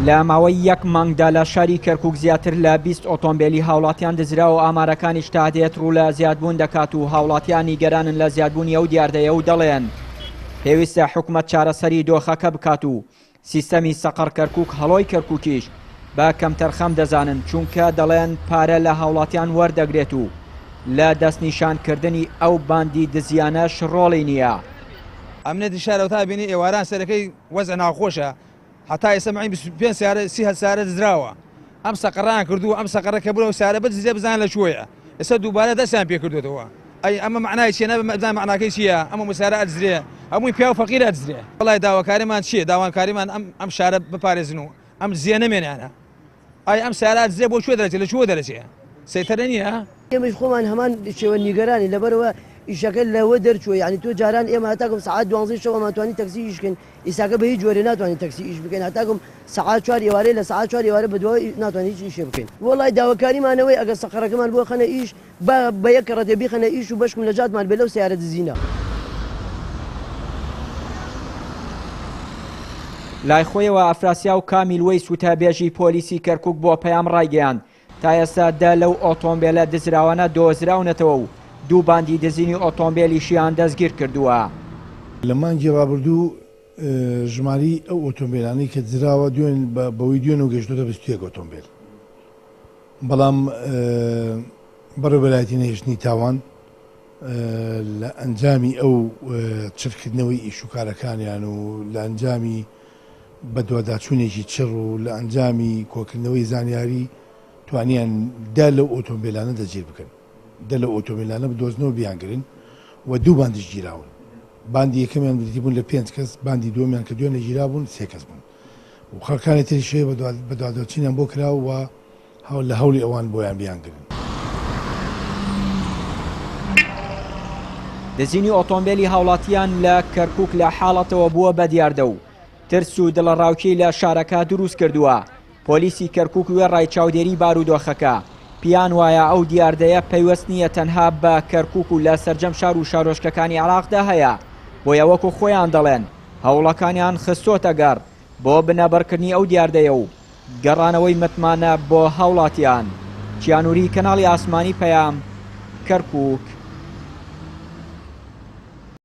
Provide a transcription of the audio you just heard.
لە ماوەی یەک مانگدا لە شاری کەرکووک زیاتر لە 20 ئۆتۆمبیلی هاوڵاتیان دزرا و ئامارەکانیش تا دێت ڕوو لە زیادبوون دەکات و هاوڵاتیان نیگەرانن لە زیادبوونی ئەو دیاردەیە و دەڵێن پێویستە حکومەت چارەسەری دۆخەکە بکات و سیستەمی سەقەر کەرکووک هەڵۆی کەرکووکیش بە کەمتەرخەم دەزانن چونکە دەڵێن پارە لە هاوڵاتیان وەردەگرێت و لە دەستنیشانکردنی ئەو باندی دزیانەش ڕۆڵی نییە. ئەمنێتی شارەوە تا بینی ئێواران سەرەکەی وەزع ناخۆشە حتا ئێستا مەعین 25 سیارە 30 سیارە دزراوە ئەم سەقەڕان کردو ئەم سەقەڕە کە بووە و سیارە بدزیە بزان لە کوێیە ئێستا دووبارە دەستیان پێ کردوێتەوە ئەی ئەمە معنای چیە نەبزان معناکەی چییە ئەمە مسیارە ئەدزرێ هەمووی پیا و فەقیر ئەدزرێ وەڵای داواکاریمان چییە داوانکاریمان ئەم شارە بپارێزن و ئەم دزیە نەمێنیانە ئای ئەم سیارە ئەدزرێ بۆ کوێ دەرەچێت لە کوێ دەرەچێت سەیتەرە نییە ئێمەش خۆمان هەمان شێوە نیگەرانی لەبەرەوە ئیشەکە لەوە دەرچووە یعنی تۆ جاران ئێمە هەتاکەم سعات 12 شەوە توانی تەکسی ئیشکەین ئیساکە بە هیچ جۆرە ناتوانین تەکسی ئیش بکەین هەتاکەم سعات 4 ئێوارەی لە سعات 4 ئێوارە بەدوای ناتوانین هیچ ئیشێ بکەین وڵای داواکاریمانەوەی ئەگەر سەقەرەکەمان بۆ خەنە ئیش بە یەک ڕەتێ بیخەنە ئیش و بەشکم لە جاتمان بێ لەو سیارە دزینە. لای خۆیەوە ئەفراسیا و کامیلوەی سوتابێژی پۆلیسی کەرکووک بۆ پەیام ڕایگەیاند تا ئێستا لەو ئۆتۆمبیلە دزراوانە دۆزراونەتەوە و دوو باندی دزینی ئۆتۆمبیلیشیان دەستگیر کردووە. لە مانگی ڕابردوو ژماری ئەو ئۆتۆمبیلانەی کە دزراوە بەوەی دوێن و گەشتۆتە 21 ئۆتۆمبیل بەڵام بەڕێ بەلایەتی نەهێشتنی تاوان لە ئەنجامی ئەو چرکردنەوەی ئیشوکارەکانیان و لە ئەنجامی بەدواداچوونێکی چڕ و لە ئەنجامی کۆکردنەوەی زانیاری توانیان دا لەو ئۆتۆمبیلانە دەجێر بکەن دە لە ئۆتۆمبیلانە بدۆزنەوە بیانگرن و دوو باندیش گیراون باندی یەکەمیان بریتی بوون لە 5 کەس باندی دووەمیان کە دوێنە گیرا بوون 3 کەس بوون و خەڵکانی تری شوێ بەدواداچینیان بۆ کراوە و لە هەوڵی ئەوان بۆیان بیانگرن. دزینی ئۆتۆمبیلی هاوڵاتیان لە کەرکووک لە حاڵەتەوە بووە بە دیاردە و ترس و دڵەڕاوکی لە شارەکە دروست کردووە. پۆلیسی کەرکووک وێڕای چاودێری بارودۆخەکە پیان وایە ئەو دیاردەیە پەیوەست نییە تەنها بە کەرکووک و لە سەرجەم شار و شارۆچکەکانی عێراقدا هەیە بۆیە وەکو خۆیان دەڵێن هەوڵەکانیان خستۆتە گەڕ بۆ بنەبەرکردنی ئەو دیاردەیە و گەڕانەوەی متمانە بۆ هاوڵاتیان. چیانووری کەناڵی ئاسمانی پەیام کەرکووک.